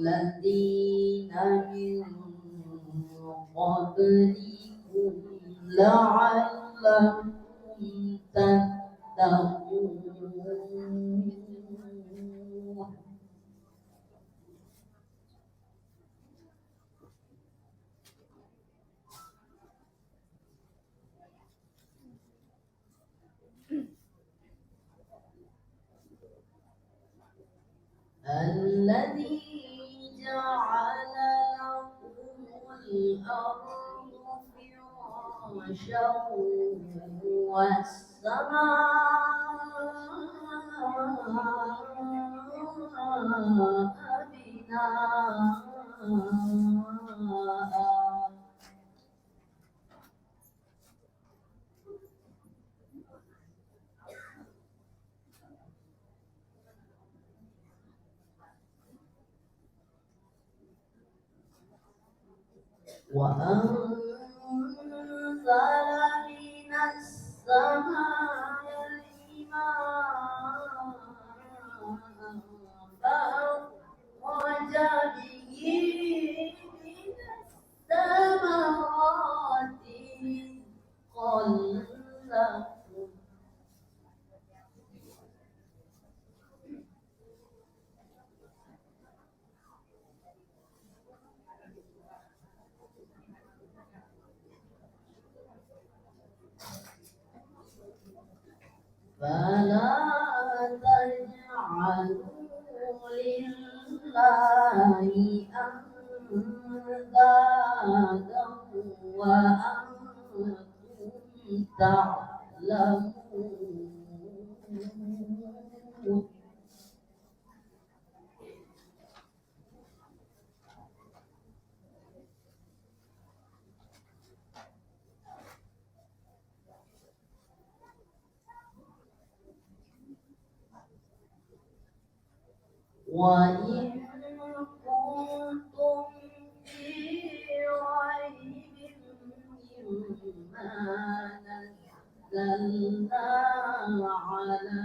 والذين من قبلكم لعلكم تتقون. الذي جعل لكم الأرض فراشا والسماء بناء وأنزل من السماء ماء فأخرج به من الثمرات رزقا لكم. فلا تجعلوا لله أندادا وأنتم تعلمون. وإن كنتم في ريب مما نزلنا على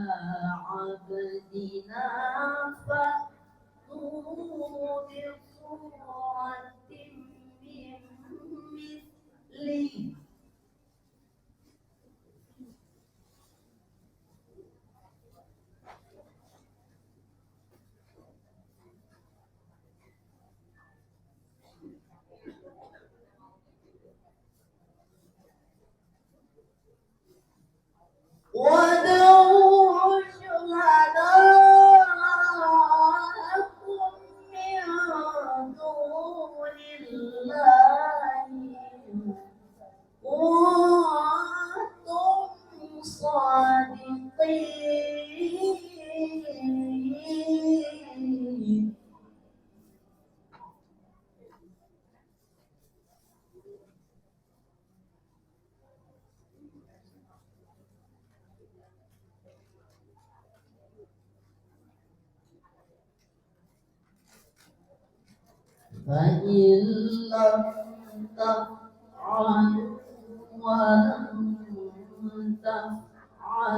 عبدنا فأتوا بسورة من مثله وادعوا شهداءكم من دون الله وأنتم صادقين. فإن لم تفعلوا ولن تفعلوا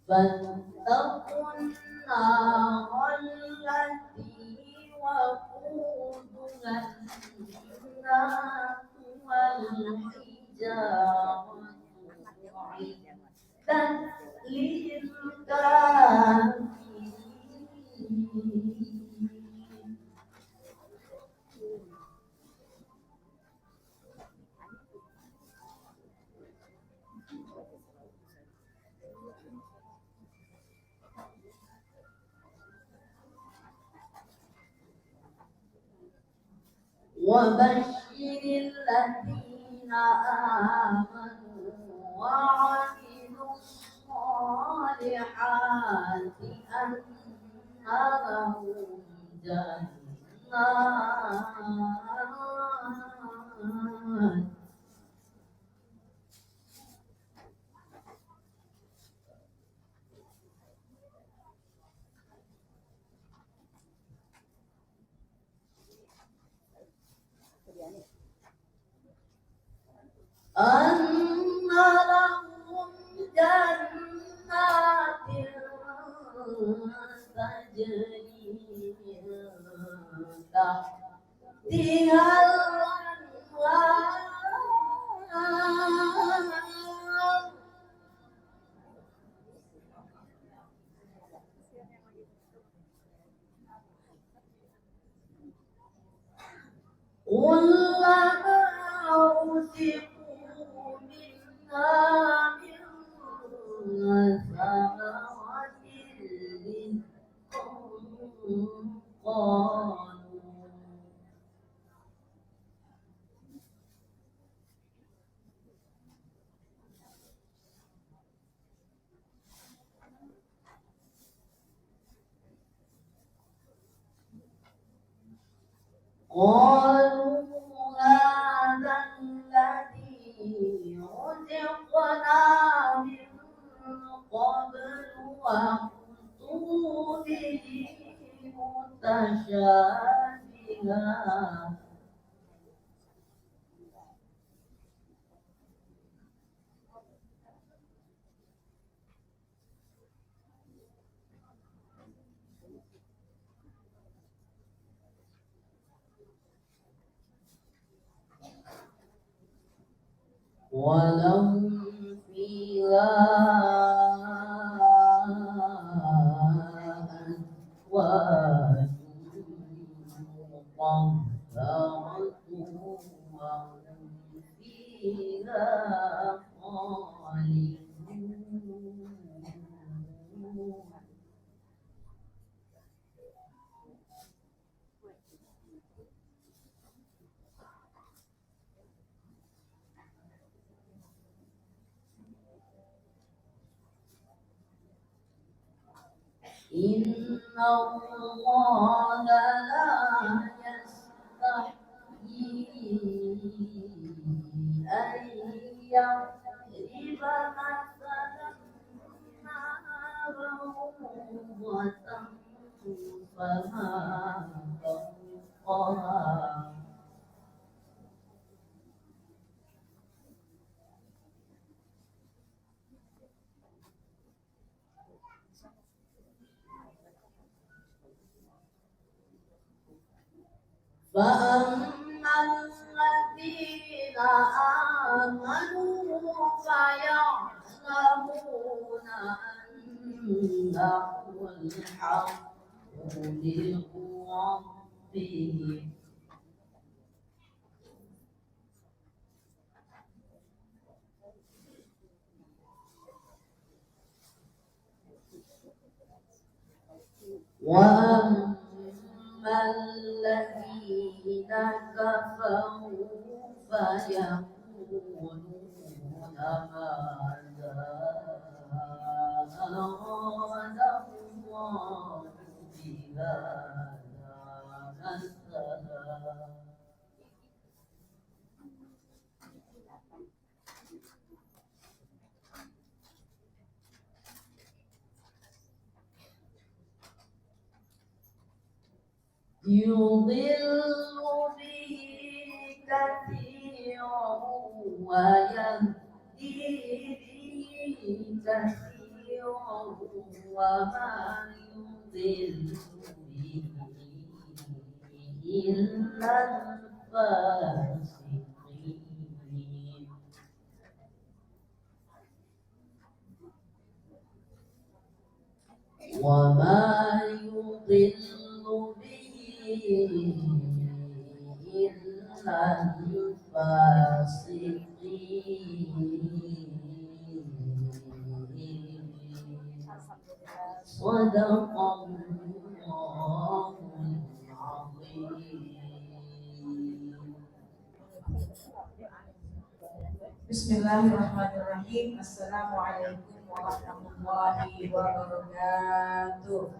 فاتقوا النار التي وقودها الناس والحجارة أعدت للكافرين. وبشر الذين آمنوا وعملوا الصالحات أن لهم جنات أن لهم جنات تجري من تحتها الأنهار كلما رزقوا منها من ثمرة رزقا قالوا هذا الذي رزقنا من قبل وأتوا به متشابها ولهم فيها أزواج مطهرة وهم فيها خالدون إن الله لا يستحيي أن يضرب مثلا ما بعوضة فما فوقها فأما الذين آمنوا فيعلمون أنه الحق من ربهم وأما الذين كفروا فيقولون ماذا أراد الله بهذا مثلا يضل به كثيرا ويهدي به كثيرا وما يضل به إلا الفاسقين وما يضل به إلا الفاسقين صدق الله العظيم. Bismillahirrahmanirrahim. Assalamualaikum warahmatullahi wabarakatuh.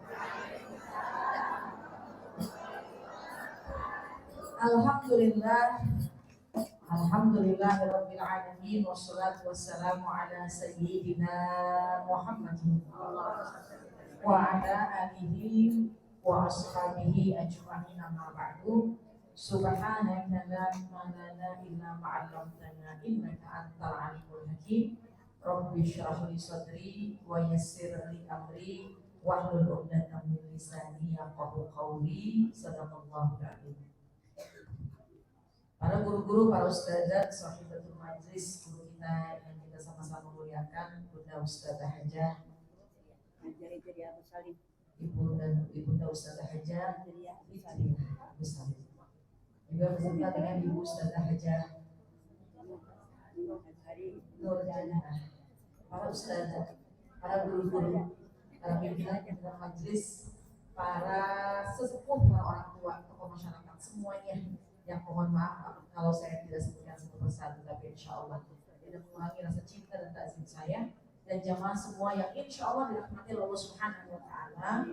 Alhamdulillahirabbil alamin wassalatu wassalamu ala sayyidina Muhammadin wa ala alihi wa ashabihi ajma'in amma ba'du. Subhanaka la ilma lana illa ma 'allamtana innaka antal alimul hakim. Rabbi shrah li sadri wa yassir li amri wahlul 'uqdatam min lisani yafqahu qawli. Shadaqallahul adzim. Para guru-guru, para ustazah, sahibatul majlis, guru kita yang kita sama-sama muliakan, Bunda Ustazah Hajah, Ibunda Ustazah Hajah, juga beserta dengan Ibu Ustazah Hajah Nur Jannah, para ustazah, para guru-guru, para pimpinan dan majlis, para sesepuh, para orang tua, tokoh masyarakat semuanya. Yang mohon maaf kalau saya tidak sebutkan satu persatu, tapi insya Allah tidak mengurangi rasa cinta dan takzim saya dan jamaah semua yang insya Allah dirahmati Allah Subhanahu Wa Taala.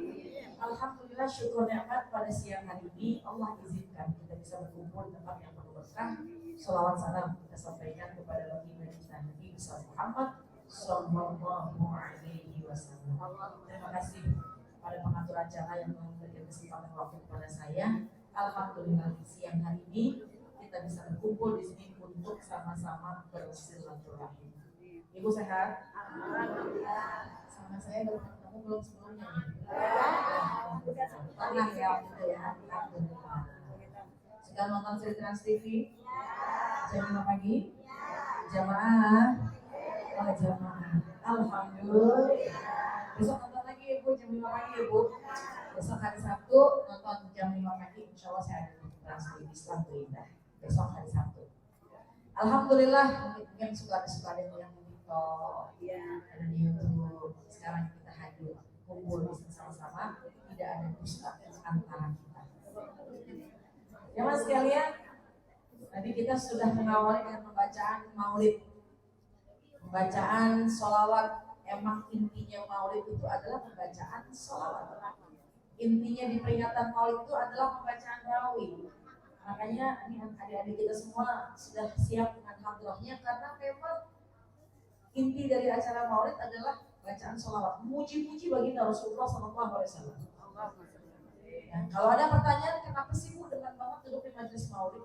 Alhamdulillah, syukur nikmat pada siang hari ini Allah izinkan kita bisa berkumpul di tempat yang penuh berkah. Salawat salam kita sampaikan kepada baginda kita Nabi Muhammad Sallallahu Alaihi Wasallam. Terima kasih pada pengatur acara yang memberikan kesempatan waktu kepada saya. Alhamdulillah, siang hari ini kita bisa berkumpul di sini untuk sama-sama bersilaturahim. Ibu sehat? Alhamdulillah. Sama saya baru ketemu belum sebelumnya? Pernah ya, Alhamdulillah. Sudah nonton seri Trans TV? Jam 5 pagi? Jamaah? Oh, jamaah. Alhamdulillah. Besok nonton lagi Ibu, jam 5 pagi Ibu. Besok hari Sabtu nonton jam 5 pagi, insya Allah saya ada di Trans TV Islam Indah. Besok hari Sabtu. Alhamdulillah, mungkin suka-suka ada yang di TikTok, ada di YouTube. Sekarang kita hadir kumpul bersama-sama, tidak ada dusta antara kita. Jemaah sekalian, tadi kita sudah mengawali dengan pembacaan maulid, pembacaan sholawat. Emang intinya maulid itu adalah pembacaan sholawat. Intinya di peringatan maulid itu adalah pembacaan tarawih. Makanya ini adik-adik kita semua sudah siap dengan hadrohnya karena memang inti dari acara maulid adalah bacaan sholawat, memuji-muji baginda Rasulullah SAW. Ya, kalau ada pertanyaan, kenapa sih Bu dengan banget duduk di majelis maulid?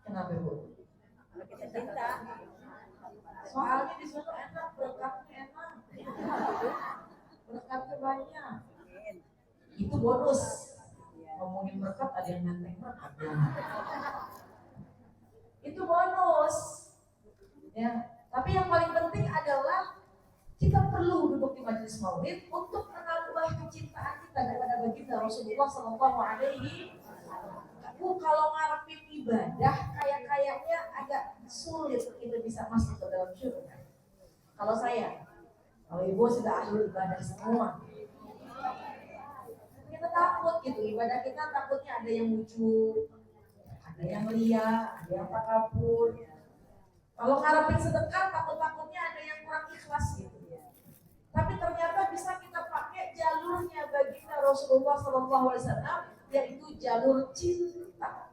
Kenapa Bu? Kita cinta. Soalnya di situ enak, berkatnya enak, berkatnya banyak. Itu bonus. Ngomongin berkat ada yang nenteng berkat. Itu bonus. Ya, tapi yang paling penting adalah kita perlu duduk di majelis maulid untuk menambah kecintaan kita kepada baginda Rasulullah Sallallahu Alaihi Wasallam. Kalau ngarepin ibadah kayaknya agak sulit kita bisa masuk ke dalam surga. Kalau saya, kalau ibu sudah ahli ibadah semua, kita takut gitu, ibadah kita takutnya ada yang lucu, ada yang ria, ada yang takabur. Kalau ngarepin sedekah, takutnya ada yang kurang ikhlas gitu. Tapi ternyata bisa kita pakai jalurnya baginda Rasulullah SAW, yaitu jalur cinta.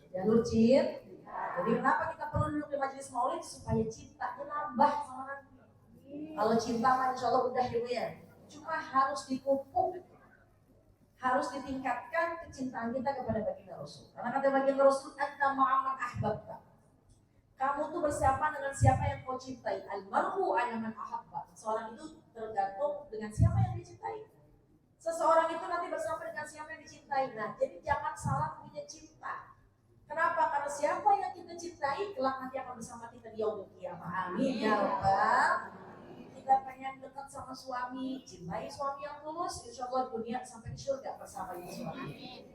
Jalur cinta. Jadi kenapa kita perlu duduk di majelis maulid? Supaya cintanya nambah sama Nabi. Kalau cinta mah insya Allah udah ibu ya. Cuma harus dipupuk, harus ditingkatkan kecintaan kita kepada baginda Rasul. Karena kata baginda Rasul, anta ma'aman ahbabta. Kamu tuh bersiapa dengan siapa yang kau cintai. Almarhu ala man ahabba. Seseorang itu tergantung dengan siapa yang dicintai. Seseorang itu nanti bersama dengan siapa yang dicintai. Nah, jadi jangan salah punya cinta. Kenapa? Karena siapa yang kita cintai kelak nanti akan bersama kita di yaumul qiyamah. Amin ya rabbal. Kita pengen dekat sama suami, cintai suami yang tulus, insya Allah dunia sampai di surga bersama dengan suami.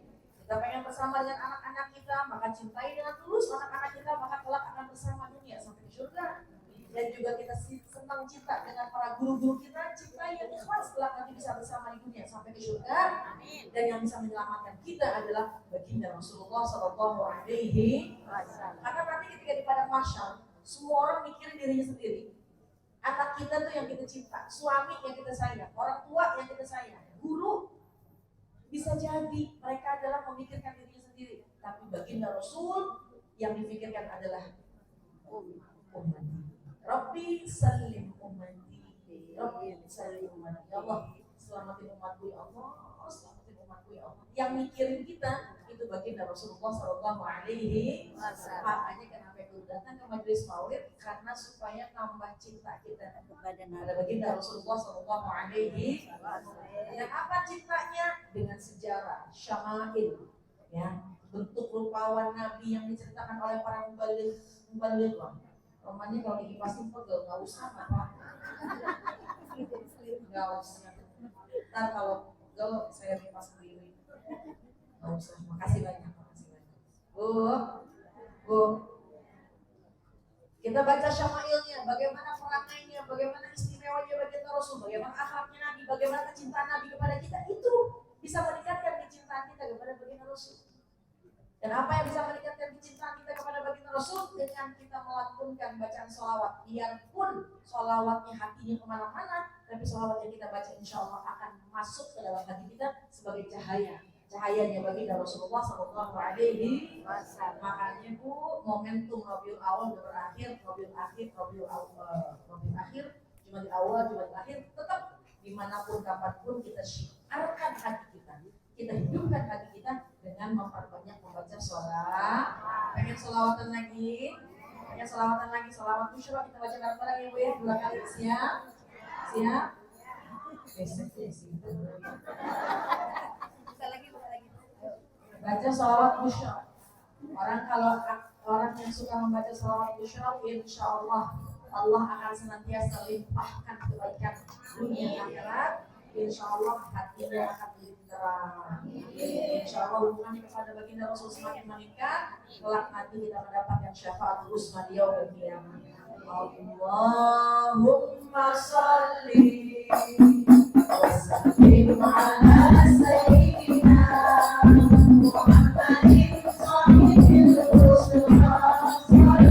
Kita pengen bersama dengan anak-anak kita, maka cintai dengan tulus anak-anak kita, maka kelak akan bersama dunia sampai di surga. Dan juga kita senang cinta dengan para guru-guru kita, cintai yang ikhlas, kelak nanti bisa bersama di dunia sampai di surga. Dan yang bisa menyelamatkan kita adalah baginda Rasulullah Sallallahu Alaihi Wasallam. Karena nanti ketika di padang mahsyar, semua orang mikirin dirinya sendiri. Anak kita tuh yang kita cinta, suami yang kita sayang, orang tua yang kita sayang, guru. Bisa jadi mereka adalah memikirkan dirinya sendiri, tapi baginda Rasul yang dipikirkan adalah ummati. Rabbi salim ummati, Rabbi salim ummati. Ya Allah, selamatin umatku ya Allah, selamatin umatku ya Allah. Yang mikirin kita itu itu baginda Rasulullah Shallallahu Alaihi Wasallam. Makanya kenapa itu datang ke majelis maulid, karena supaya nambah cinta kita kepada baginda Rasulullah Shallallahu Alaihi Wasallam. Dan apa cintanya? Dengan sejarah syama'il, ya, bentuk rupawan Nabi yang diceritakan oleh para mubalik lah. Romanya kalau dikipasin pegel, nggak usah apa, nggak usah. Ntar kalau pegel saya kipas sendiri. Nggak usah. Makasih banyak. Bu, kita baca syama'ilnya, bagaimana perangainya, bagaimana istimewanya baginda Rasul, bagaimana akhlaknya Nabi, bagaimana kecintaan Nabi kepada kita, itu bisa meningkatkan kecintaan kita kepada baginda Rasul. Dan apa yang bisa meningkatkan kecintaan kita kepada baginda Rasul? Dengan kita melantunkan bacaan sholawat. Biarpun sholawatnya hatinya kemana-mana, tapi sholawat yang kita baca insya Allah akan masuk ke dalam hati kita sebagai cahayanya baginda Rasulullah Sallallahu Alaihi Wasallam. Makanya Bu, momentum Rabiul Awal udah berakhir, Rabiul Akhir, cuma di awal, cuma di akhir, tetap dimanapun kapanpun kita syiarkan hati kita hidupkan hati kita dengan memperbanyak membaca sholawat. Pengen sholawatan lagi? Sholawat Busyra kita baca bareng-bareng ya Bu ya, 2 kali. Siap? Besok ya sih. Baca sholawat Busyra. Orang yang suka membaca sholawat Busyra, insya Allah akan senantiasa limpahkan kebaikan dunia akhirat. Insya Allah hatinya akan lebih terang. Insya Allah hubungannya kepada baginda Rasul semakin meningkat. Kelak nanti kita mendapatkan syafaat uzma di yaumil qiyamah. Allahumma shalli wa sallim ala sayyidina Muhammadin sahibul Mustafa sallallahu alaihi wa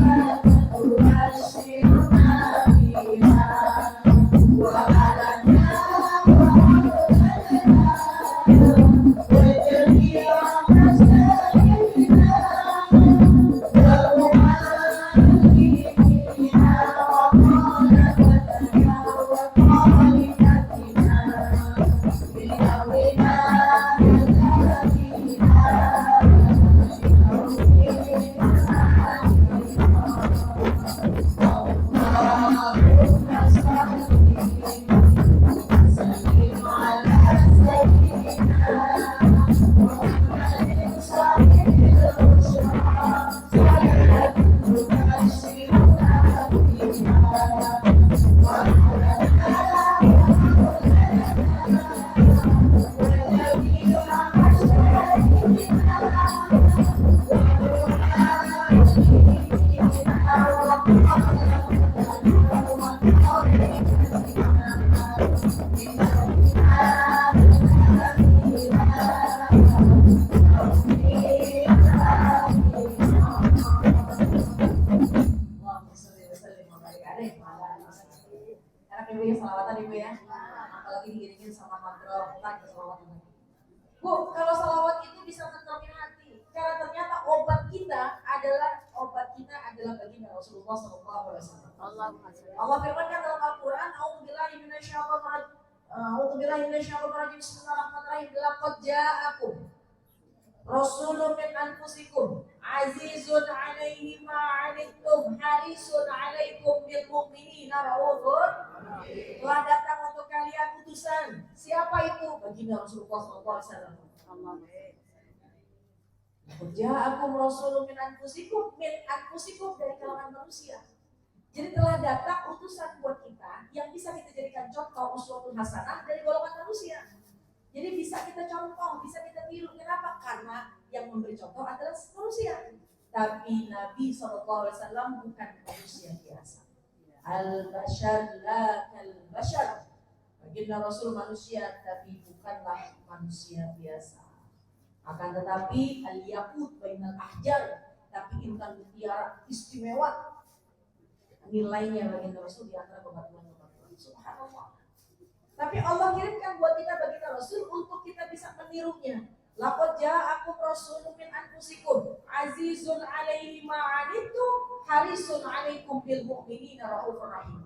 Bu, kalau salawat itu bisa menenangkan hati, karena ternyata obat kita adalah baginda Rasulullah Sallallahu Alaihi Wasallam. Allah firmankan dalam Al-Quran, A'udzubillahi minasyaitonirrajim. Bismillahirrahmanirrahim. Laqad ja'akum rasulun min anfusikum azizun 'alaihi ma 'anittum harisun 'alaikum bil mu'minina raufur. Telah datang untuk kalian utusan. Siapa itu? Baginda Rasulullah sallallahu alaihi wasallam. Ja'akum rasulun min anfusikum dari kalangan manusia. Jadi telah datang utusan buat kita yang bisa kita jadikan contoh uswatun hasanah dari golongan manusia. Jadi bisa kita contoh, bisa kita tiru. Kenapa? Karena yang memberi contoh adalah manusia. Tapi Nabi SAW bukan manusia biasa. Al-bashar la kal-bashar. Baginda Rasul manusia, tapi bukanlah manusia biasa. Akan tetapi al-yaqut bainal ahjar, tapi intan mutiara istimewa. Nilainya baginda Rasul di antara kebatuan-kebatuan. Subhanallah. Tapi Allah kirimkan buat kita baginda Rasul untuk kita bisa menirunya. Laqad ja'akum rasulun min anfusikum azizun 'alaihi ma 'anittum harisun 'alaikum bil mu'minina raufur rahim.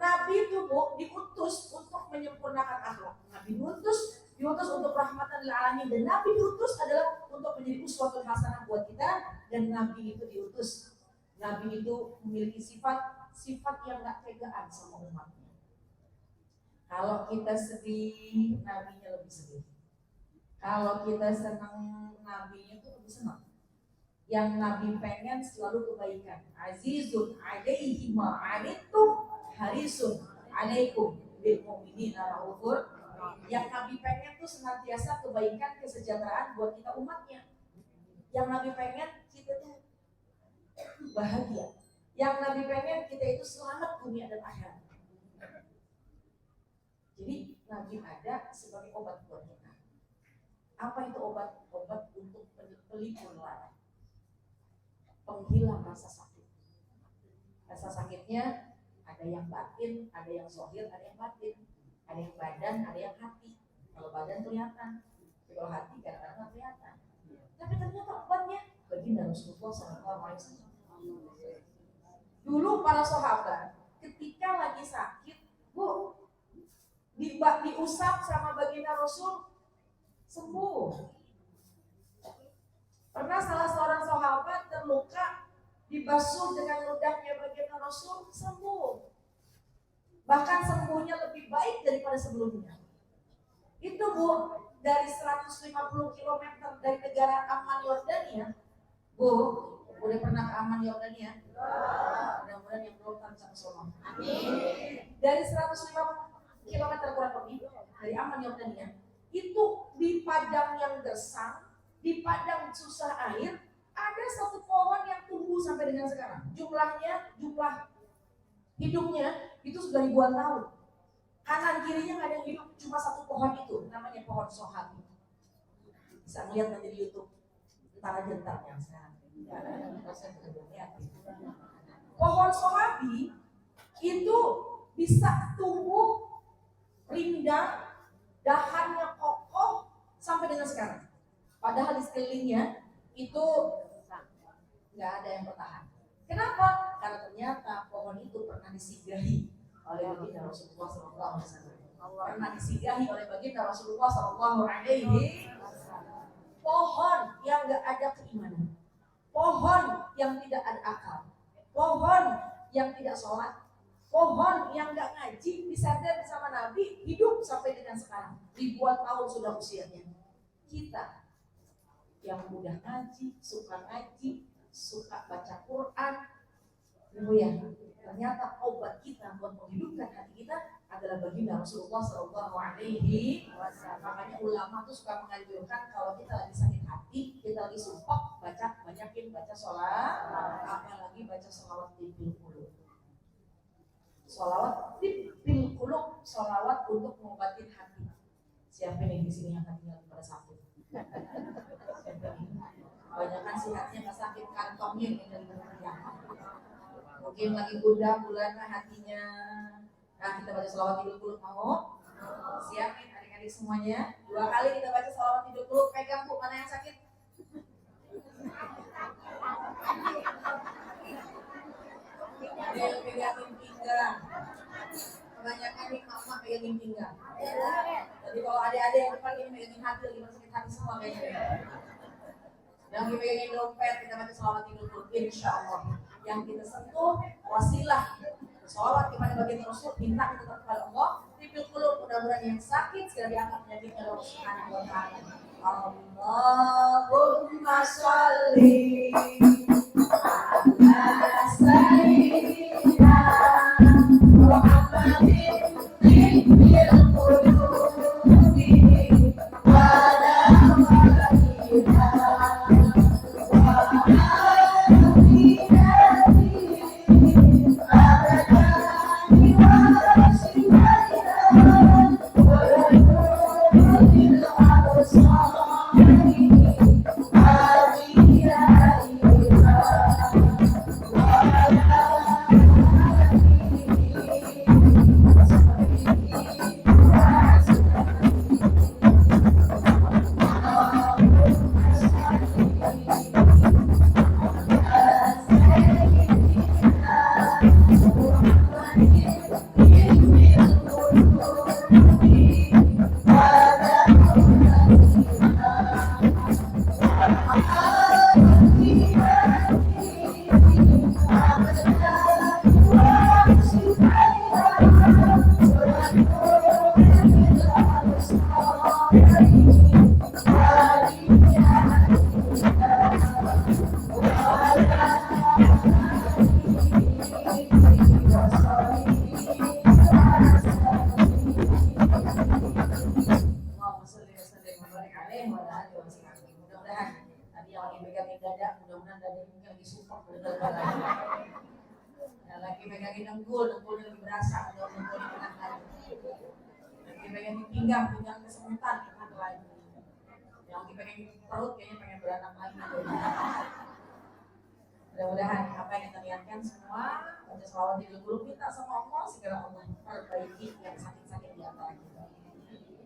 Nabi itu Bu diutus untuk menyempurnakan akhlak. Nabi diutus untuk rahmatan lil alamin, dan Nabi diutus adalah untuk menjadi uswatul hasanah buat kita. Dan Nabi itu diutus, Nabi itu memiliki sifat yang gak tegaan sama umatnya. Kalau kita sedih, Nabinya lebih sedih. Kalau kita senang, Nabinya itu lebih senang. Yang Nabi pengen selalu kebaikan. Azizun alaihi ma anittum harisun alaikum bil mu'minina raufur. Yang Nabi pengen tuh senantiasa kebaikan, kesejahteraan buat kita umatnya. Yang Nabi pengen kita tuh bahagia. Yang Nabi pengen kita itu selamat dunia dan akhirat. Jadi Nabi ada sebagai obat buat kita. Apa itu obat? Obat untuk pelipur lara, penghilang rasa sakit. Rasa sakitnya ada yang batin, ada yang zahir, ada yang batin, ada yang badan, ada yang hati. Kalau badan kelihatan, kalau hati kadang-kadang nggak kelihatan. Tapi ternyata obatnya baginda Rasulullah SAW. Dulu para sahabat ketika lagi sakit, Bu, diusap sama baginda Rasul, sembuh. Pernah salah seorang sahabat terluka, dibasuh dengan ludahnya baginda Rasul, sembuh. Bahkan sembuhnya lebih baik daripada sebelumnya. Itu Bu, dari 150 km dari negara Amman Yordania. Bu, udah pernah ke Amman Yordania? Mudah-mudahan yang belum tahu sama-sama. Amin. Dari 150 km kurang lebih dari Amman Yordania, itu di padang yang gersang, di padang susah air, ada satu pohon yang tumbuh sampai dengan sekarang. Jumlah hidupnya itu sudah ribuan tahun. Kanan kirinya nggak ada yang hidup, cuma satu pohon itu, namanya pohon sohabi. Bisa melihat nanti di YouTube. Ntar aja yang sekarang. Pohon sohabi itu bisa tumbuh rindang, dahannya kokoh sampai dengan sekarang. Padahal di sekelilingnya itu nggak ada yang bertahan. Kenapa? Karena ternyata pohon itu pernah disinggahi oleh baginda Rasulullah SAW. Pernah disinggahi oleh baginda Rasulullah SAW. Pohon yang nggak ada keimanan, pohon yang tidak ada akal, pohon yang tidak sholat, pohon yang nggak ngaji, disadar bersama Nabi, hidup sampai dengan sekarang. Ribuan tahun sudah usianya. Kita yang mudah ngaji, suka baca Quran, Ibu ya, ternyata obat kita buat menghidupkan hati kita adalah baginda Rasulullah SAW. Makanya ulama tuh suka menganjurkan kalau kita lagi sakit hati, kita lagi sumpah, banyakin baca sholat, apalagi baca sholawat tibil qulub. Sholawat tibil qulub, sholawat untuk mengobatin hati. Siapa nih di sini yang hatinya lagi pada sakit? Banyak sih hatinya nggak sakit, kantongnya yang dari bekerja. Mungkin lagi gundah gulana hatinya. Nah, kita baca sholawat tibil qulub, mau? Siapin adik-adik semuanya. 2 kali kita baca sholawat tibil qulub. Pegang Bu, mana yang sakit? Ada yang pegangin pinggang. Kebanyakan nih mama pegangin pinggang. Jadi kalau adik-adik yang depan ini pegangin hati, lagi sakit hati semua kayaknya. Yang dipegangin dompet, kita baca sholawat tibil qulub, insya Allah. Yang kita sentuh wasilah sholawat kepada baginda Rasul, minta kita kepada Allah. Tibil qulub, mudah-mudahan yang sakit segera diangkat penyakitnya oleh Allah Subhanahu wa taala. Allahumma sholli ala sayyidina Muhammadin tibil qulubi wa ala alihi mungkin lagi support ya, lagi megangin dengkulnya lagi berasa atau dengkulnya kena lagi, lagi megangin pinggang kesemutan kena lagi, yang lagi pengen perut kayaknya pengen beranak lagi. Mudah-mudahan apa yang kita niatkan semua baca selawat di guru kita sama Allah segera Allah perbaiki yang sakit-sakit di antara kita.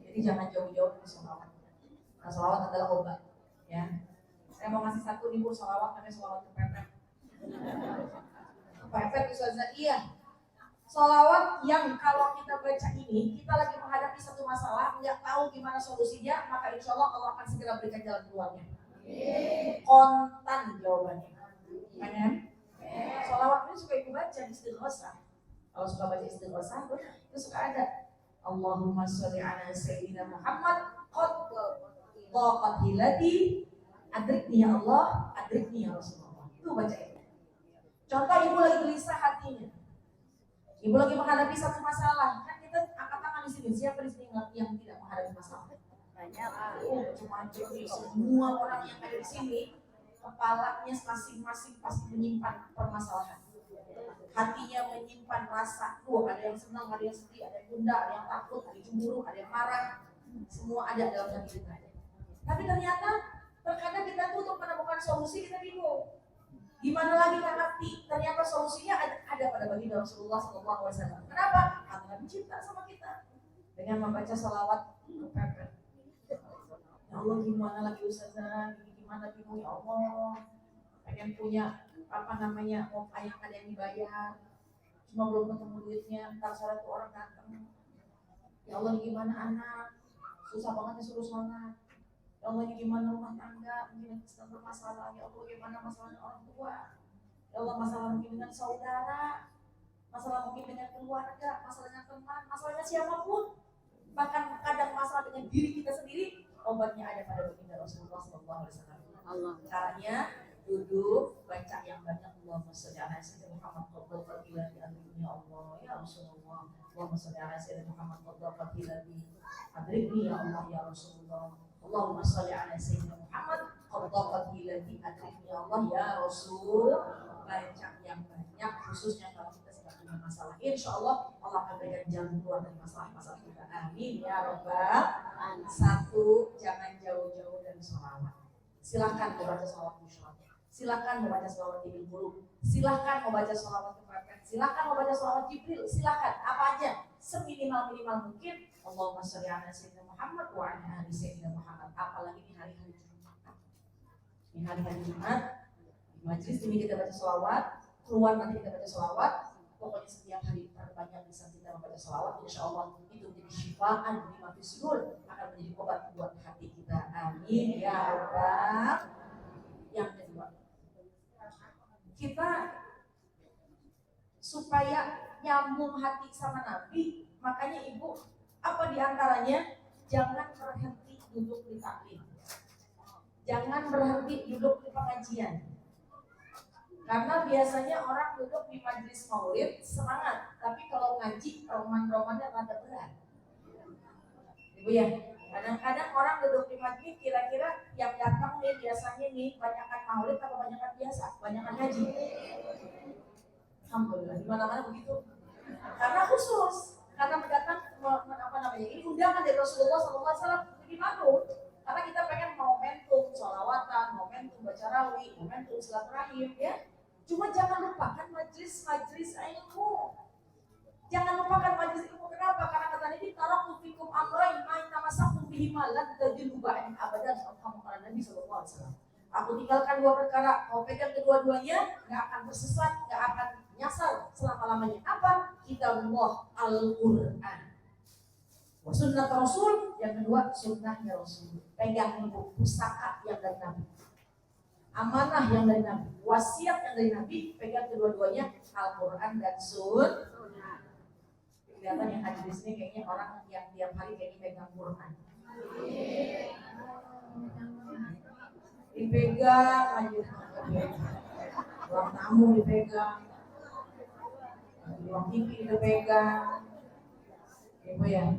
Jadi jangan jauh-jauh dari selawat. Nah, selawat adalah obat, ya. Saya mau ngasih satu nih Bu, selawat namanya selawat kepepet. Kepepet Ustazah, iya. Selawat yang kalau kita baca ini, kita lagi menghadapi satu masalah, nggak tahu gimana solusinya, maka insya Allah Allah akan segera berikan jalan keluarnya. Kontan jawabannya. Kan? Selawat ini suka ibu baca istighosah. Kalau suka baca istighosah, itu suka ada Allahumma sholli ala sayyidina Muhammad qad dhaqat hilati adrikni ya Allah, adrikni ya Rasulullah. Itu baca itu. Contoh ibu lagi gelisah hatinya. Ibu lagi menghadapi satu masalah. Kan kita angkat tangan di sini. Siapa di sini yang tidak menghadapi masalah? Banyak. Macam-macam nih. Semua orang yang ada di sini kepalanya masing-masing pasti menyimpan permasalahan. Hatinya menyimpan rasa. Ada yang senang, ada yang sedih, ada yang gundah, ada yang takut, ada yang cemburu, ada yang marah. Semua ada dalam hati kita. Tapi ternyata terkadang kita tuh untuk menemukan solusi kita bingung. Gimana lagi ngerti? Ternyata solusinya ada pada baginda Rasulullah SAW. Kenapa? Karena Nabi cinta sama kita. Dengan membaca salawat kepepet. Ya Allah, gimana lagi Ustazah? Gimana bingung ya Allah? Pengen punya mau ayah ada yang dibayar, cuma belum ketemu duitnya. Ntar sore tuh orang datang. Ya Allah, gimana anak? Susah banget disuruh sholat. Ya Allah, gimana rumah tangga? Mungkin sedang bermasalah. Ya Allah, gimana masalahnya orang tua? Ya Allah, masalah mungkin dengan saudara, masalah mungkin dengan keluarga, masalahnya teman, masalahnya siapapun. Bahkan kadang masalah dengan diri kita sendiri, obatnya ada pada baginda Rasulullah SAW. Caranya duduk, baca yang banyak. Allahumma sholli ala sayyidina Muhammad qad qila di ya Allah ya Rasulullah. Allahumma sholli ala sayyidina Muhammad qad qila di adrikni ya Allah ya Rasulullah. Allahumma sholli ala sayyidina Muhammad qad qila di adrikni ya Allah ya Rasul. Baca yang banyak, khususnya kalau kita sedang punya masalah. Insya Allah Allah akan berikan jalan keluar dari masalah-masalah kita. Amin ya Rabbal. Satu, jangan jauh-jauh dari sholawat. Silahkan membaca sholawat musyawat. Silahkan membaca sholawat Ibil Qulub. Silahkan membaca sholawat kepepet. Silahkan membaca sholawat Jibril. Silahkan apa aja seminimal mungkin. Allahumma sholli ala sayyidina Muhammad wa ala ali sayyidina Muhammad. Apalagi di hari-hari Jumat. Di hari-hari Jumat, di majelis ini kita baca sholawat. Keluar nanti kita baca sholawat. Pokoknya setiap hari terbanyak bisa kita membaca sholawat. Insya Allah itu menjadi syifaan lima fi sudur, akan menjadi obat buat hati kita. Amin ya Rabbal. Yang kedua, kita supaya nyambung hati sama Nabi, makanya ibu apa diantaranya? Jangan berhenti duduk di taklim, jangan berhenti duduk di pengajian. Karena biasanya orang duduk di majelis maulid semangat, tapi kalau ngaji roman-romannya rada berat. Ibu ya, kadang-kadang orang duduk di majelis kira-kira yang datang nih biasanya nih banyakan maulid atau banyakan biasa, banyakan ngaji. Alhamdulillah, di mana-mana begitu. Karena khusus, karena mendatang ini undangan dari Rasulullah SAW lebih malu. Karena kita pengen momentum sholawatan, momentum baca rawih, momentum silaturahim, ya. Cuma jangan lupakan majelis ilmu. Jangan lupakan majelis ilmu. Kenapa? Karena kata Nabi, taraktu fikum amrayn ma tamassaktum bihima lan tadillu ba'di abadan. Nabi sallallahu alaihi wasallam. Aku tinggalkan dua perkara, kau pegang kedua-duanya, enggak akan tersesat, enggak akan nyasar selama-lamanya. Apa? Kitabullah Al-Qur'an. Wa sunnah Rasul, yang kedua sunnahnya Rasul. Pegang ibu pusaka yang dari Nabi. Amanah yang dari Nabi, wasiat yang dari Nabi, pegang kedua-duanya Al-Quran dan Sunnah. Kelihatan yang hadir di sini kayaknya orang yang tiap hari kayaknya pegang Quran. Dipegang aja, ruang tamu dipegang, ruang TV dipegang. Ibu ya,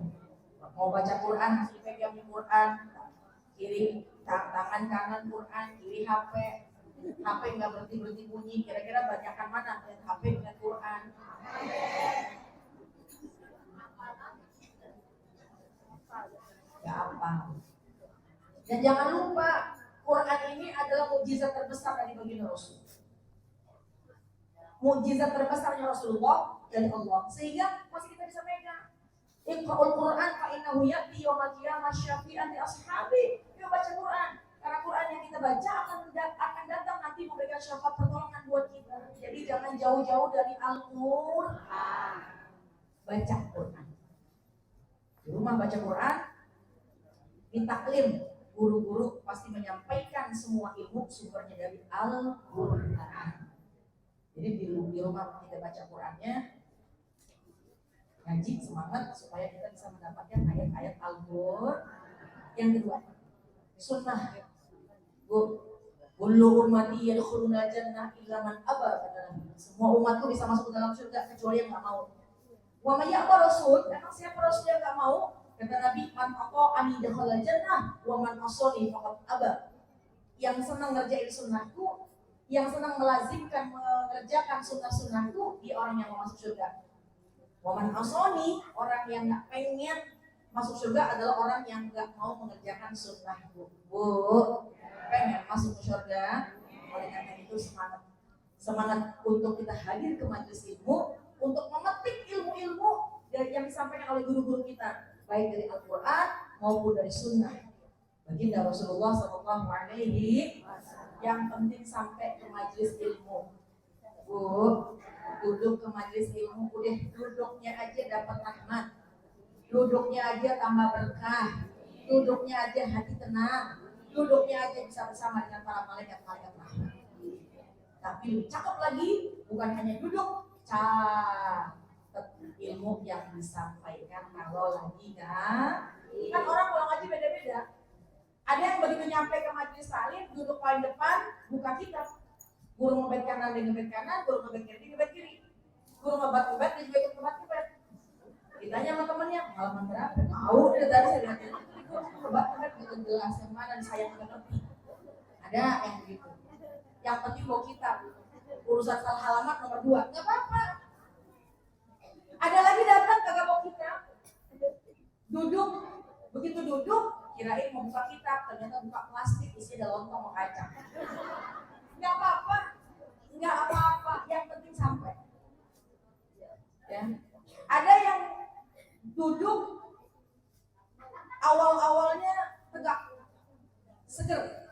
mau baca Quran dipegang di Quran, kiri tangan kanan Quran, kiri HP, HP nggak berhenti bunyi. Kira-kira bacakan mana? Lihat HP dengan Quran. Gak apa. Dan jangan lupa, Quran ini adalah mukjizat terbesar dari baginda Rasul. Mukjizat terbesarnya Rasulullah dari Allah, sehingga masih kita bisa pegang. Iqra'ul Quran fa innahu ya'ti yaumil qiyamah syafi'an li ashabi. Yuk baca Quran. Karena Quran yang kita baca akan datang nanti memberikan syafaat pertolongan buat kita. Jadi jangan jauh-jauh dari Al-Quran. Baca Quran. Di rumah baca Quran, di taklim guru-guru pasti menyampaikan semua ilmu sumbernya dari Al-Quran. Jadi di rumah kita baca Qurannya, ngaji semangat supaya kita bisa mendapatkan ayat-ayat Al-Quran. Yang kedua, sunnah. Kullu ummati yadkhuluna jannah illa man aba. Semua umatku bisa masuk ke dalam surga kecuali yang nggak mau. Wa may ya'ba rasul, memang siapa rasul yang nggak mau? Kata Nabi, man ata'ani dakhala jannah wa man asani faqad aba. Yang senang ngerjain sunnahku, yang senang melazimkan mengerjakan sunnah-sunnahku, dia orang yang mau masuk surga. Waman asoni, orang yang nggak pengen masuk surga adalah orang yang nggak mau mengerjakan sunnahku. Bu, pengen masuk ke surga? Oleh karena itu semangat untuk kita hadir ke majelis ilmu, untuk memetik ilmu-ilmu yang disampaikan oleh guru-guru kita, baik dari Al-Quran maupun dari sunnah baginda Rasulullah SAW. Yang penting sampai ke majelis ilmu. Bu, duduk ke majelis ilmu, udah duduknya aja dapat rahmat, duduknya aja tambah berkah, duduknya aja hati tenang, duduknya aja bisa bersama dengan para malaikat-malaikat rahmat. Tapi lebih cakep lagi, bukan hanya duduk, catat ilmu yang disampaikan kalau lagi kan orang kalau ngaji beda-beda. Ada yang begitu nyampe ke majelis taklim, duduk paling depan, buka kitab. Guru ngebet kanan, dia ngebet kanan, guru ngebet kiri, dia ngebet kiri. Guru ngebet, dia juga ikut ngebet. Ditanya sama temennya, halaman berapa? Tahu, dia tadi saya lihat. Guru ngebet, gitu jelas, yang mana saya nggak ngerti. Ada yang begitu. Yang penting bawa kitab. Urusan salah halaman nomor 2, nggak apa-apa. Ada lagi datang kagak bawa kitab. Duduk, begitu duduk, kirain mau buka kitab, ternyata buka plastik, isinya ada lontong mau kacang. Nggak apa-apa, nggak apa-apa, yang penting sampai. Ya. Ada yang duduk awal-awalnya tegak, seger.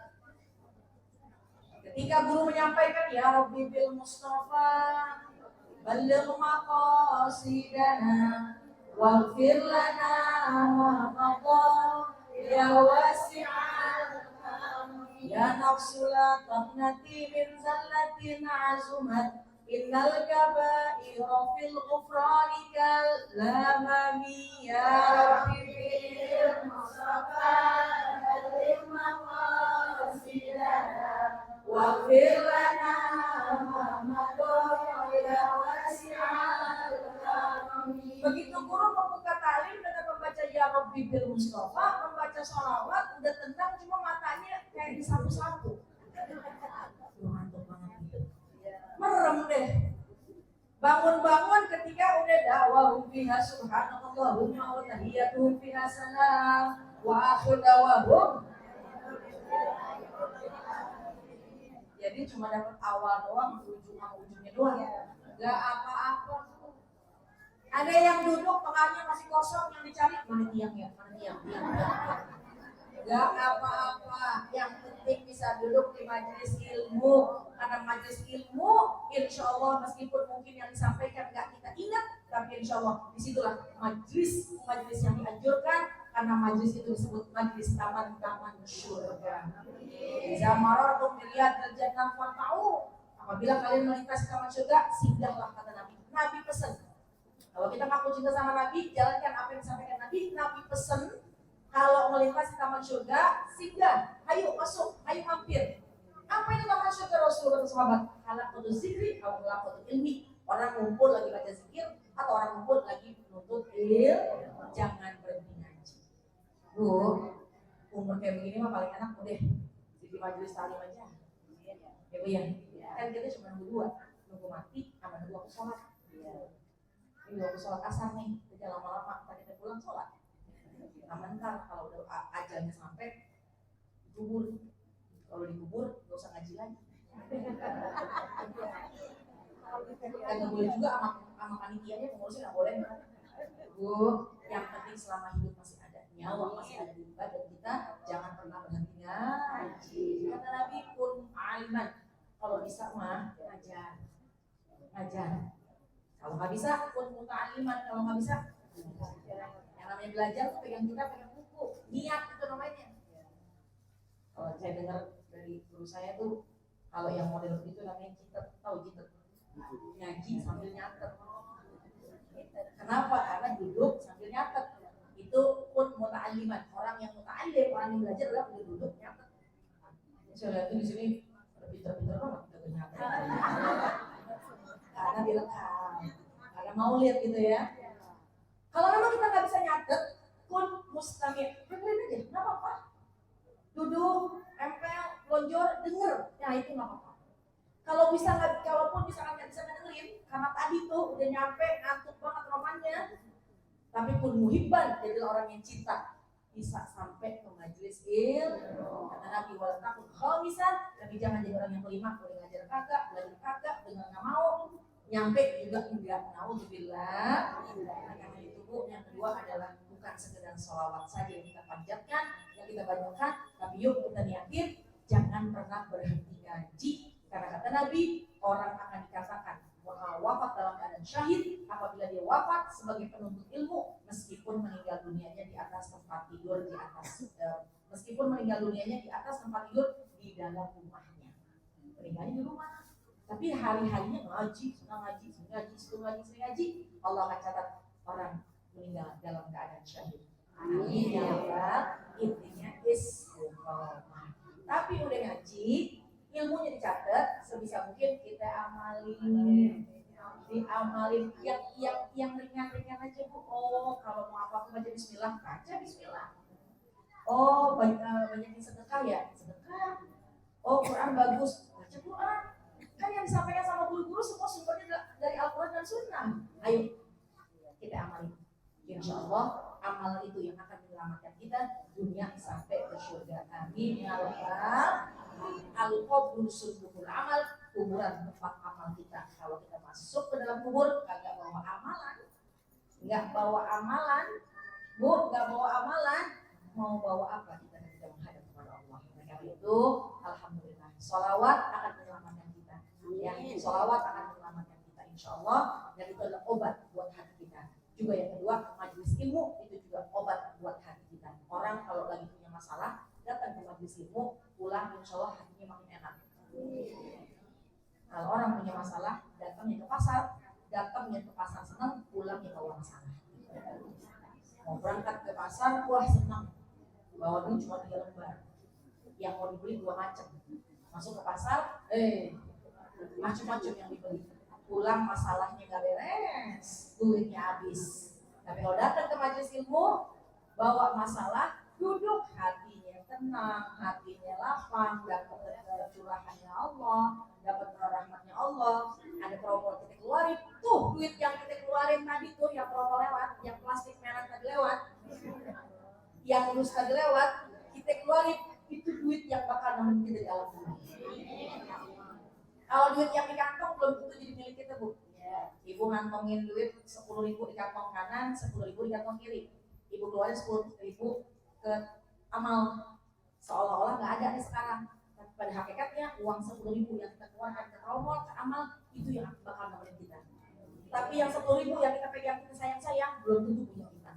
Ketika guru menyampaikan, ya Rabbi bil Mustafa, baligh maqasidana, waghfir lana ma qada, ya wasi'al ya nafsu la taqnati min zallatin azumat, innal kaba'ira fil ghufrani kal lamami, ya Rabbi bil Mustafa baligh maqasidana waghfir lana ma qada ya wasi'al. Begitu guru membuka talim dengan membaca ya Rabbi bil Mustafa, membaca sholawat, udah tenang, cuma matanya kayak disapu-sapu. Ngantuk banget gitu. Merem deh. Bangun-bangun ketika udah da'wahum fiha subhanallahumma wa tahiyyatuhum fiha salam wa akhir da'wahum. Jadi cuma dapat awal doang, ujungnya doang. Gak apa-apa. Ada yang duduk tengahnya masih kosong, yang dicari mana tiangnya, mana tiang. Gak apa-apa, yang penting bisa duduk di majelis ilmu. Karena majelis ilmu, insya Allah meskipun mungkin yang disampaikan gak kita ingat, tapi insya Allah disitulah majelis yang dianjurkan. Karena majelis itu disebut majelis taman-taman surga. Zamaratu miliyat jannah wa ta'u. Apabila kalian melintasi taman surga, singgahlah, kata Nabi. Nabi pesan. Kalau kita ngaku cinta sama Nabi, jalankan apa yang disampaikan Nabi. Nabi pesen, kalau melintasi taman surga, singgah, ayo masuk, ayo mampir. Apa itu taman surga Rasulullah kata sahabat? Halaqatul zikri, halaqatul ilmi. Orang ngumpul lagi baca zikir, atau orang ngumpul lagi menuntut ilmu. Jangan berhenti ngaji. Bu, umur kayak begini mah paling enak udah di majelis taklim aja. Ya Bu ya. Kan kita cuma nunggu mati sama nunggu waktu sholat. Ini waktu sholat asar nih, kita lama-lama kita pulang sholat. Aman kan kalau udah ajalnya sampai dikubur. Kalau dikubur nggak usah ngaji lagi. Kan nggak boleh juga sama panitianya, pengurusnya nggak boleh. Bu, yang penting selama hidup masih ada nyawa, masih ada di badan kita, jangan pernah berhenti ngaji. Kata Nabi pun aliman, kalau bisa mah ngajar. Kalau nggak bisa pun muta'aliman, kalau nggak bisa yang namanya belajar tuh pegang buku, niat itu namanya. Kalau saya dengar dari guru saya tuh, kalau yang model itu namanya jitet, tahu jitet? Ngaji sambil nyatet. Kenapa? Karena duduk sambil nyatet. Itu pun muta'aliman. Orang yang muta'alim, orang yang belajar adalah duduk nyatet. Saya lihat di sini pinter-pinter banget udah nyatet. Karena direkam, karena mau lihat gitu ya. Kalau memang kita nggak bisa nyatet, pun mustamir, dengerin aja, nggak apa-apa. Duduk, empel, lonjor, denger, ya itu nggak apa-apa. Kalau bisa nggak, kalaupun misalkan nggak bisa dengerin, karena tadi tuh udah nyampe ngantuk banget romannya, tapi pun muhibban, jadi orang yang cinta, bisa sampai ke majelis ilmu. Kata Nabi wala takun khamisan, tapi jangan jadi orang yang kelima, boleh ngajar kagak, belajar kagak, dengar nggak mau, nyampe juga enggak. Naudzubillah. Karena itu Bu, yang kedua adalah bukan sekedar sholawat saja yang kita panjatkan, yang kita banyakkan, tapi yuk kita niatin jangan pernah berhenti ngaji. Karena kata Nabi, orang akan dikatakan wafat dalam keadaan syahid apabila dia wafat sebagai penuntut ilmu, meskipun meninggal dunianya di atas tempat tidur meskipun meninggal dunianya di atas tempat tidur di dalam rumahnya. Meninggalnya di rumah, tapi hari-harinya ngaji, ngaji, Allah akan catat orang meninggal dalam keadaan syahid. Amin ya Allah. Intinya istiqomah. Tapi udah ngaji, ilmunya dicatat, sebisa mungkin kita diamalin yang ringan-ringan aja Bu. Oh, kalau mau apa-apa baca bismillah, baca bismillah. Oh, banyakin sedekah ya, sedekah. Oh, Quran bagus, baca Quran. Kan yang disampaikan sama guru-guru semua sumbernya dari Al-Quran dan Sunnah. Ayo kita amalin. Insya Allah amal itu yang akan menyelamatkan kita dunia sampai ke surga. Amin ya Rabbal. Al-qabru sundukul amal, kuburan tempat amal kita. Kalau kita masuk ke dalam kubur kagak bawa amalan, Bu, nggak bawa amalan, mau bawa apa kita ketika menghadap kepada Allah? Maka itu alhamdulillah, sholawat akan menyelamatkan kita. Ya, sholawat akan menyelamatkan kita insya Allah, dan itu adalah obat buat hati kita. Juga yang kedua, majelis ilmu itu juga obat buat hati kita. Orang kalau lagi punya masalah datang ke majelis ilmu, pulang insya Allah hatinya makin enak. Kalau orang punya masalah datangnya ke pasar senang, pulangnya bawa masalah. Mau berangkat ke pasar, wah senang, bawa duit cuma 3 lembar, yang mau dibeli 2 macam. Masuk ke pasar, macam-macam yang dibeli. Pulang masalahnya gak beres, duitnya habis. Tapi kalau datang ke majelis ilmu, bawa masalah, duduk, hatinya tenang, hatinya lapang, dapat curahannya Allah, dapat rahmatnya Allah, ada promo kita keluarin. Tuh duit yang kita keluarin tadi tuh, yang promo lewat, yang plastik merah tadi lewat, yang lulus tadi lewat, kita keluarin, itu duit yang bakal nemenin kita di alam dunia. Kalau duit yang di kantong belum tentu jadi milik kita Bu. Ya. Ibu ngantongin duit 10.000 di kantong kanan, 10.000 di kantong kiri. Ibu keluarin 10.000 ke amal, seolah-olah nggak ada nih sekarang. Tapi pada hakikatnya uang 10.000 yang kita keluarkan ke amal, itu yang bakal nemenin kita. Tapi yang 10.000 yang kita pegang kita sayang-sayang belum tentu punya kita.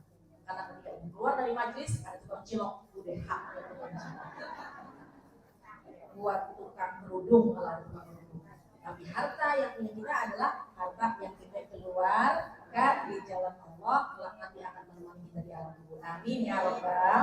Karena ketika ibu keluar dari majelis ada tukang cilok, udah hak buat tukang kerudung kalau tukang kerudung. Tapi harta yang punya kita adalah harta yang kita keluarkan di jalan Allah, kelak nanti akan menemani kita di alam kubur. Amin ya Rabbal.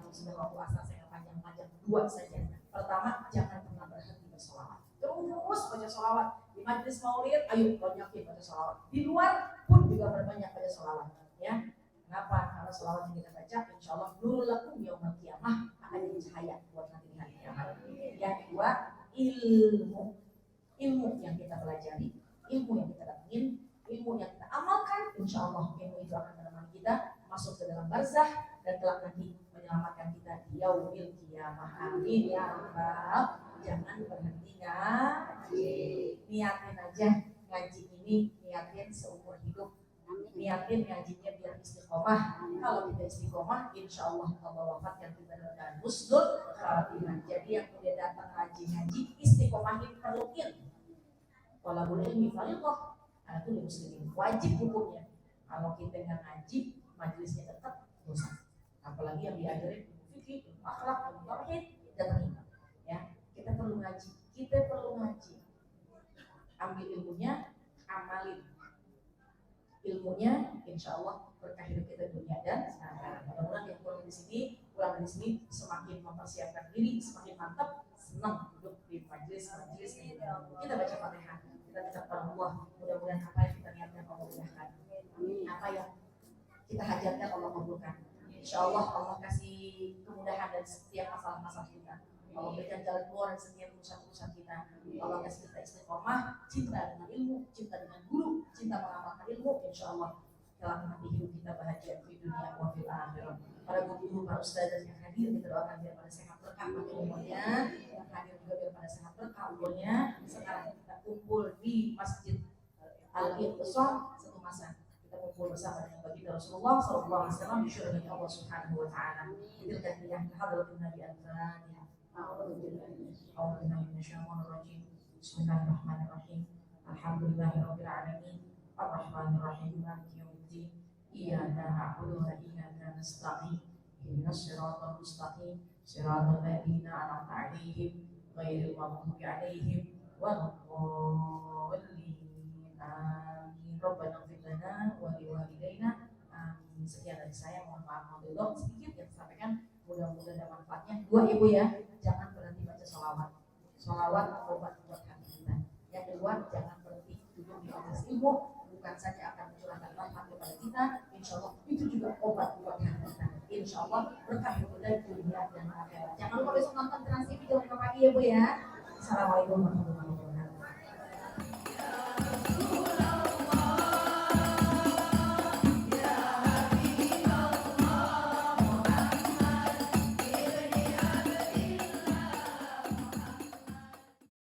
Sudah waktu asal saya panjang-panjang, 2 saja. Pertama, jangan pernah berhenti bersolawat. Terus baca solawat. Di majelis maulid, ayo banyakin baca solawat. Di luar pun juga berbanyak baca solawat. Ya. Kenapa? Karena solawat yang kita baca, insya Allah nurul lakum yaumil qiyamah, akan jadi cahaya buat nanti di hari kiamat. Yang kedua, ilmu yang kita pelajari, ilmu yang kita datengin, ilmu yang kita amalkan, insya Allah ilmu itu akan menemani kita masuk ke dalam barzah dan kelak nanti menyelamatkan kita di yaumil qiyamah. Amin ya rabbal. Jangan berhenti ngaji, niatin aja ngaji ini, niatin seumur hidup, niatin ngajinya biar istiqomah. Kalau kita istiqomah, insya Allah Allah wafatkan kita dengan husnul khatimah. Jadi yang udah datang ngaji istiqomahin perluin. Walaupun ilmi fariqah, itu muslimin wajib hukumnya. Kalau kita nggak ngaji, majelisnya tetap dosa. Apalagi yang diajarin fikih, akhlak, tauhid, datangin. Ya, kita perlu ngaji. Ambil ilmunya, amalin ilmunya, insya Allah berkah hidup kita dunia dan akhirat. Mudah-mudahan yang pulang dari sini semakin mempersiapkan diri, semakin mantap, senang duduk di majelis ini. Kita baca Fatihah, kita minta kepada Allah, mudah-mudahan apa yang kita niatkan Allah mudahkan, apa yang kita hajatkan Allah kabulkan. Insya Allah Allah kasih kemudahan dari setiap masalah-masalah kita. Allah berikan jalan keluar dari setiap urusan-urusan kita. Allah kasih kita istiqomah, cinta dengan ilmu, cinta dengan guru, cinta mengamalkan ilmu. Insya Allah kelak nanti hidup kita bahagia di dunia wa fil akhirat. Para guru, para ustaz yang hadir kita doakan biar pada sehat berkah umurnya, yang hadir juga biar pada sehat berkah umurnya. Sekarang kita kumpul di Masjid Al-Iqtisam satu masa. Kita kumpul bersama dengan baginda Rasulullah sallallahu alaihi wasallam di syurga Allah Subhanahu wa taala. Tilka yang hadratin Nabi al-Fatihah. Bismillahirrahmanirrahim. Alhamdulillahirabbil alamin. Arrahmanirrahim. Maliki yaumiddin. Iyyaka na'budu wa iyyaka nasta'in. Ihdinas siratal mustaqim. Siratal ladzina an'amta 'alaihim ghairil maghdubi 'alaihim waladdallin. Amin. Rabbana ighfir lana wa liwalidayna. Amin. Sekian dari saya, mohon maaf kalau sedikit yang disampaikan, mudah-mudahan ada manfaatnya. Dua ibu ya, jangan berhenti baca sholawat. Sholawat obat buat hati kita. Yang kedua, jangan berhenti duduk di majelis ilmu, bukan saja akan mencurahkan rahmat kepada kita, insya Allah itu juga obat buat hati kita. Insya Allah berkah kita dunia dan akhirat. Jangan lupa besok nonton Trans TV jam 5 pagi ya Bu ya. Assalamualaikum warahmatullahi wabarakatuh.